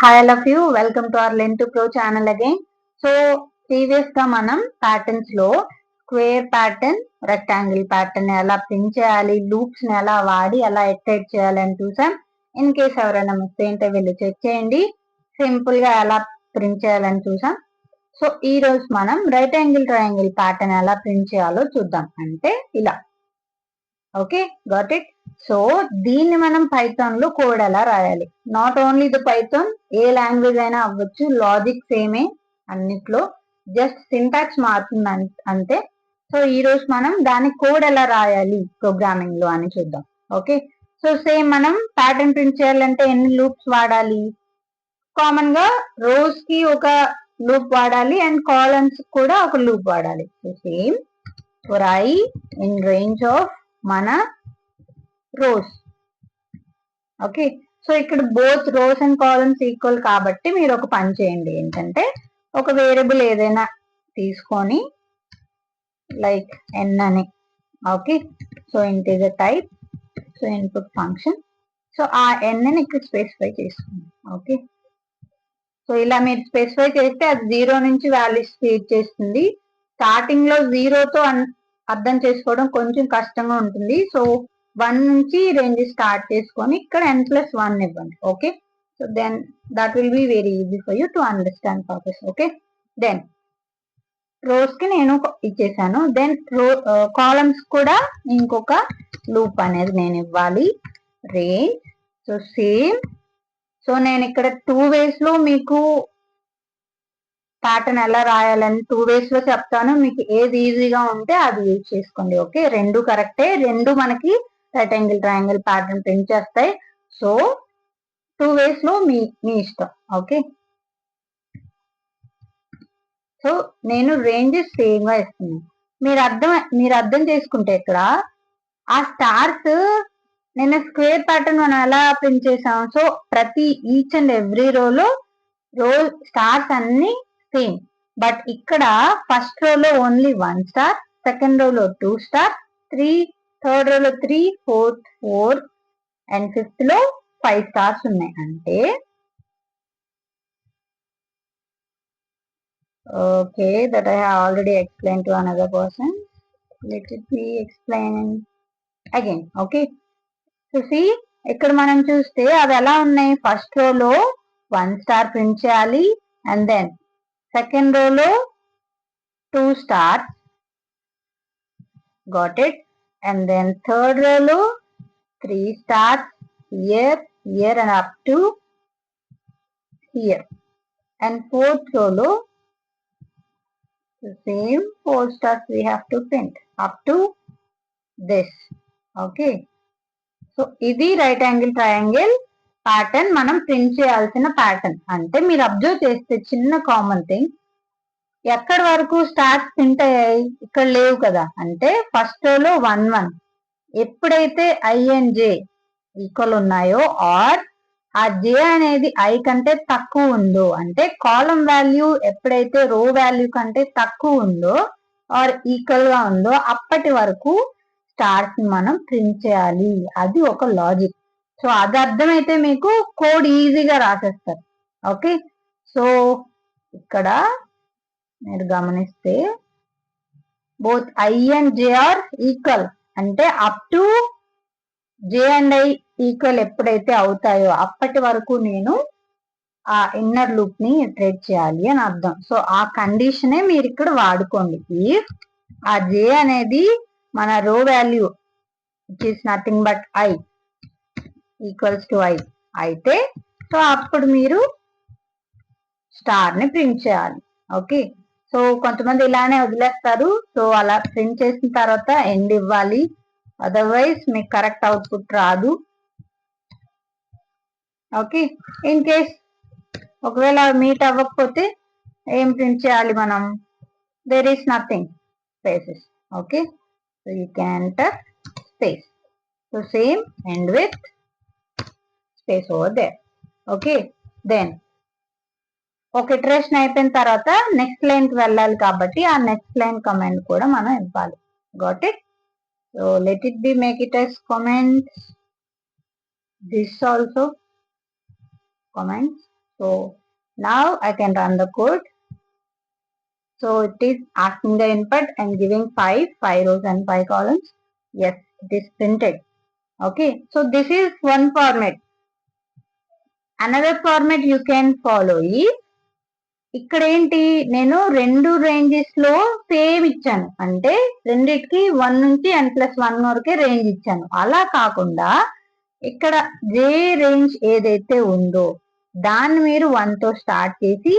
Hi all of you, welcome to our Learn to Pro channel again. So previous గా మనం patterns లో square pattern, rectangle pattern ఎలా print చేయాలి, loops ని ఎలా వాడి ఎలా ఎక్స్టెండ్ చేయాలి అని చూసాం. ఇన్ కేస్ ఎవరైనా మిస్ ఏంటో వెళ్ళి చెక్ చేయండి. సింపుల్ గా ఎలా ప్రింట్ చేయాలని చూసాం. సో ఈ రోజు మనం రైట్ యాంగిల్ ట్రయాంగిల్ ప్యాటర్న్ ఎలా ప్రింట్ చేయాలో చూద్దాం. అంటే ఇలా. Okay, got it. సో దీన్ని మనం పైథాన్ లో కోడ్ ఎలా రాయాలి, not only the Python, A language అయినా అవ్వచ్చు, లాజిక్ సేమే అన్నిట్లో, జస్ట్ సింటాక్స్ మారుతుంది అంతే. సో ఈ రోజు మనం దాని కోడ్ ఎలా రాయాలి ప్రోగ్రామింగ్ లో అని చూద్దాం. ఓకే, సో సేమ్ మనం ప్యాటర్న్ ప్రింట్ చేయాలంటే ఎన్ని లూప్స్ వాడాలి, కామన్ గా రోస్ కి ఒక లూప్ వాడాలి అండ్ కాలమ్స్ కూడా ఒక లూప్ వాడాలి. So same for I in range of మన రోస్. ఓకే, సో ఇక్కడ both rows and columns equal కాబట్టి మీరు ఒక పని చేయండి, ఏంటంటే ఒక వేరియబుల్ ఏదైనా తీసుకొని లైక్ n అని. Okay, so integer type, so input function, so ఆ n ని ఇక్కడ స్పెసిఫై చేసుకోండి. ఓకే, సో ఇలా మీరు స్పెసిఫై చేస్తే అది 0 నుంచి వాల్యూస్ ఫీడ్ చేస్తుంది. స్టార్టింగ్ లో 0తో అర్థం చేసుకోవడం కొంచెం కష్టంగా ఉంటుంది. సో 1 నుంచి రేంజ్ స్టార్ట్ చేసుకొని ఇక్కడ n+1 ఇవ్వండి. Okay, so then that will be very easy for you to understand purpose. Okay, then rows కి నేను ఇచ్చేసాను. దెన్ కాలమ్స్ కూడా ఇంకొక లూప్ అనేది నేను ఇవ్వాలి, రేంజ్. సో సేమ్, సో నేను ఇక్కడ 2 వేస్ లో మీకు ప్యాటర్న్ ఎలా రాయాలని 2 వేస్ లో చెప్తాను, మీకు ఏది ఈజీగా ఉంటే అది యూజ్ చేసుకోండి. ఓకే, రెండు కరెక్టే, రెండు మనకి right angle triangle pattern print చేస్తాయి. సో 2 వేస్ లో మీ ఇష్టం. ఓకే, సో నేను రేంజెస్ సేమ్ గా ఇస్తున్నాను. మీరు అర్థం చేసుకుంటే ఇక్కడ ఆ స్టార్స్ నేను స్క్వేర్ ప్యాటర్న్ మనం ఎలా ప్రింట్ చేసాం. సో ప్రతి ఈచ్ అండ్ ఎవ్రీ రోలో స్టార్స్ అన్ని సేమ్, బట్ ఇక్కడ ఫస్ట్ రోలో ఓన్లీ 1 స్టార్, సెకండ్ రోలో 2 స్టార్, థర్డ్ రోలో 3, ఫోర్త్ 4 అండ్ ఫిఫ్త్ లో 5 స్టార్స్ ఉన్నాయి. అంటే okay, that I have already explained to another person. Let it be explained again. Okay, so see, ఇక్కడ మనం చూస్తే అవి ఎలా ఉన్నాయి, ఫస్ట్ రోలో 1 స్టార్ ప్రింట్ చేయాలి, అండ్ దెన్ సెకండ్ రోలో 2 stars, got it, and then third రోలో 3 stars here and up to here, and fourth రోలో the same 4 stars we have to print up to this. Okay, so ఇది right angle triangle pattern మనం print చేయాల్సిన pattern. అంటే మీరు observe చేస్తే చిన్న common thing, ఎక్కడి వరకు స్టార్స్ ప్రింట్ అయ్యాయి, ఇక్కడ లేవు కదా. అంటే ఫస్ట్ రోలో 1 1, ఎప్పుడైతే i and j ఈక్వల్ ఉన్నాయో, ఆర్ ఆ j అనేది i కంటే తక్కువ ఉందో, అంటే కాలం వాల్యూ ఎప్పుడైతే రో వాల్యూ కంటే తక్కువ ఉందో ఆర్ ఈక్వల్ గా ఉందో అప్పటి వరకు స్టార్స్ ని మనం ప్రింట్ చేయాలి. అది ఒక లాజిక్. సో అది అర్థమైతే మీకు కోడ్ ఈజీగా రాసేస్తారు. ఓకే, సో ఇక్కడ మీరు గమనిస్తే both i and j are equal, అంటే up to j and i equal ఎప్పుడైతే అవుతాయో అప్పటి వరకు నేను ఆ ఇన్నర్ లూప్ ని ఇటరేట్ చేయాలి అని అర్థం. సో ఆ కండిషనే మీరు ఇక్కడ వాడుకోండి. ఇఫ్ ఆ j అనేది మన రో value which is nothing but i equals to i అయితే, సో అప్పుడు మీరు స్టార్ ని ప్రింట్ చేయాలి. ఓకే, సో కొంతమంది ఇలానే వదిలేస్తారు. సో అలా ప్రింట్ చేసిన తర్వాత ఎండ్ ఇవ్వాలి, అదర్వైజ్ మీకు కరెక్ట్ అవుట్పుట్ రాదు. ఓకే, ఇన్ కేస్ ఒకవేళ మీట్ అవ్వకపోతే ఏం ప్రింట్ చేయాలి మనం, there is nothing, spaces. Okay, so you can enter space. So same end with space over there. Okay, then ఒక ఇటరేషన్ అయిపోయిన తర్వాత నెక్స్ట్ లైన్ కి వెళ్ళాలి కాబట్టి ఆ నెక్స్ట్ లైన్ కమాండ్ కూడా మనం ఇవ్వాలి. Got it. So let it be make it as comments, this also comments. So now I can run the code. So it is asking the input and giving 5 rows and 5 columns. Yes, it is printed. Okay, so this is one format. Another format you can follow is, ఇక్కడ ఏంటి, నేను 2 ranges లో same ఇచ్చాను. అంటే రెండిటికి 1 నుంచి n+1 వరకే range ఇచ్చాను. అలా కాకుండా ఇక్కడ జే రేంజ్ ఏదైతే ఉందో దాన్ని మీరు 1 తో స్టార్ట్ చేసి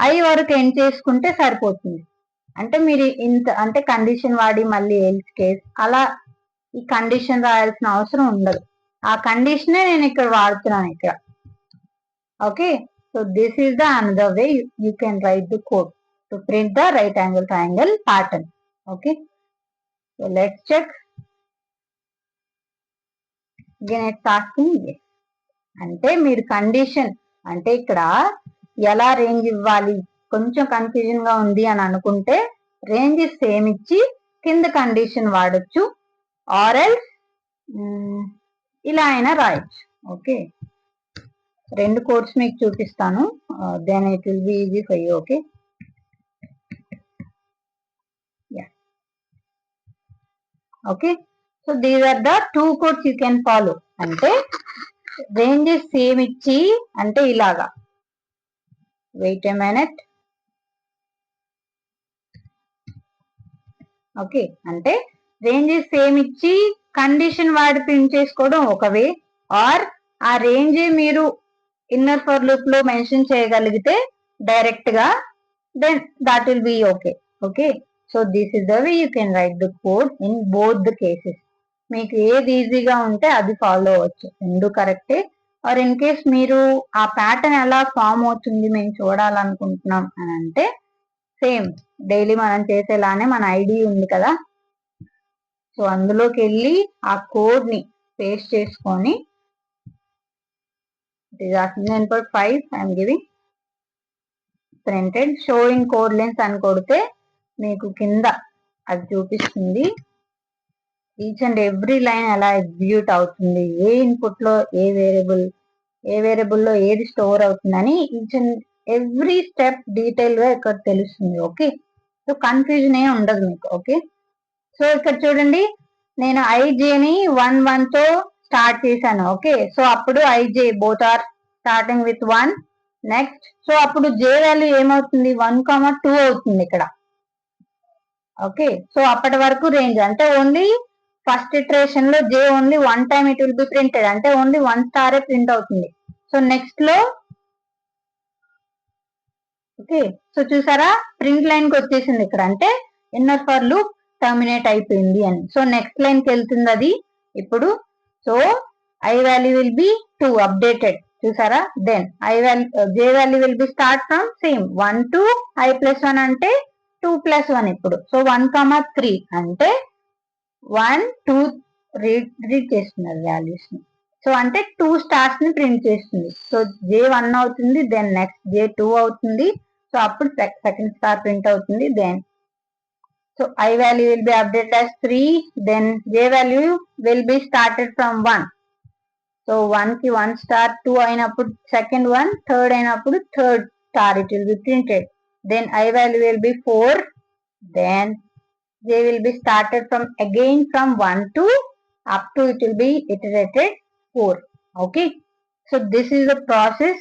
ఐ వరకు ఎండ్ చేసుకుంటే సరిపోతుంది. అంటే మీరు ఇంత అంటే కండిషన్ వాడి మళ్ళీ ఎల్స్ కేస్ అలా ఈ కండిషన్ రాయాల్సిన అవసరం ఉండదు. ఆ కండిషనే నేను ఇక్కడ వాడుతున్నాను ఇక్కడ. Okay, so this is the another way you can write the code to print the right angle triangle pattern. Okay, so let's check. Again it's asking yes. అంటే మీరు కండిషన్ అంటే ఇక్కడ ఎలా రేంజ్ ఇవ్వాలి, కొంచెం కన్ఫ్యూజన్ గా ఉంది అని అనుకుంటే రేంజ్ సేమ్ ఇచ్చి కింద కండిషన్ వాడచ్చు, ఆర్ ఎల్స్ ఇలా అయినా రాయొచ్చు. ఓకే, 2 కోడ్స్ మీకు చూపిస్తాను, then it will be easy for you. Okay, okay, so these are the 2 codes you can follow. అంటే రేంజెస్ సేమ్ ఇచ్చి అంటే ఇలాగా, వెయిట్ ఎ మినిట్. ఓకే, అంటే రేంజెస్ సేమ్ ఇచ్చి కండిషన్ వాడి ప్రింట్ చేసుకోవడం ఒక వే, ఆర్ ఆ రేంజ్ మీరు ఇన్నర్ ఫర్ లూప్ లో మెన్షన్ చేయగలిగితే డైరెక్ట్ గా, then that will be okay. Okay, so this is the way you can write the code in both the cases. మీకు ఏది ఈజీగా ఉంటే అది ఫాలో అవ్వచ్చు, రెండు కరెక్టే. ఆర్ ఇన్ కేస్ మీరు ఆ ప్యాటర్న్ ఎలా ఫామ్ అవుతుంది మేము చూడాలనుకుంటున్నాం అని అంటే, సేమ్ డైలీ మనం చేసేలానే మన ఐడి ఉంది కదా, సో అందులోకి వెళ్ళి ఆ కోడ్ ని పేస్ట్ చేసుకొని it is asking the input 5, I am giving printed showing code lines అని కొడితే మీకు కింద అది చూపిస్తుంది ఈచ్ అండ్ ఎవ్రీ లైన్ ఎలా ఎగ్జిక్యూట్ అవుతుంది, ఏ ఇన్పుట్ లో ఏ వేరియబుల్ లో ఏది స్టోర్ అవుతుందని each and every step detail గా ఇక్కడ తెలుస్తుంది. ఓకే, సో కన్ఫ్యూజన్ ఏ ఉండదు మీకు. ఓకే, సో ఇక్కడ చూడండి, నేను ఐజేని 1 తో స్టార్ట్ చేశాను. ఓకే, సో అప్పుడు I J both are starting with 1. Next, so అప్పుడు జే వాల్యూ ఏమవుతుంది, 1,2 అవుతుంది ఇక్కడ. ఓకే, సో అప్పటి వరకు రేంజ్ అంటే ఓన్లీ ఫస్ట్ ఇటరేషన్ లో j only 1 time it will be printed, అంటే ఓన్లీ 1 స్టారే ప్రింట్ అవుతుంది. సో నెక్స్ట్ లో ఓకే, సో చూసారా ప్రింట్ లైన్ కి వచ్చేసింది ఇక్కడ, అంటే ఇన్నర్ ఫర్ లూప్ టర్మినేట్ అయిపోయింది అని. సో నెక్స్ట్ లైన్ కి వెళ్తుంది అది ఇప్పుడు. So i value will be 2 updated, చూసారా. Then j value will be start from same 1 to i+1 అంటే 2+1 ఇప్పుడు. సో 1,3 అంటే 1 2 రీడ్ చేస్తున్నారు వాల్యూస్ ని. సో అంటే 2 స్టార్స్ ని ప్రింట్ చేస్తుంది. సో J1 అవుతుంది, దెన్ నెక్స్ట్ J2 అవుతుంది. సో అప్పుడు సెకండ్ స్టార్ ప్రింట్ అవుతుంది. Then so I value will be updated as 3, then J value will be started from 1. So 1 కి 1 స్టార్, 2 అయినప్పుడు సెకండ్ 1, థర్డ్ అయినప్పుడు third star it will be printed. Then I value will be 4, then J will be started from again from 1 to up to it will be iterated 4. Okay, so this is the process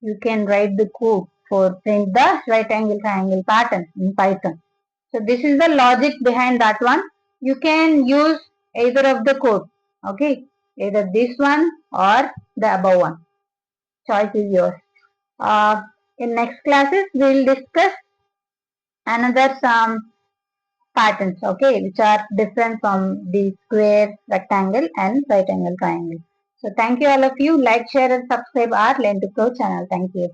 you can write the code for print the right angle triangle pattern in Python. So this is the logic behind that one. You can use either of the code. Okay, either this one or the above one. Choice is yours. In next classes we will discuss another some patterns, okay, which are different from the square, rectangle and right angle triangle. So thank you all of you. Like, share and subscribe our Learn to Pro channel. Thank you.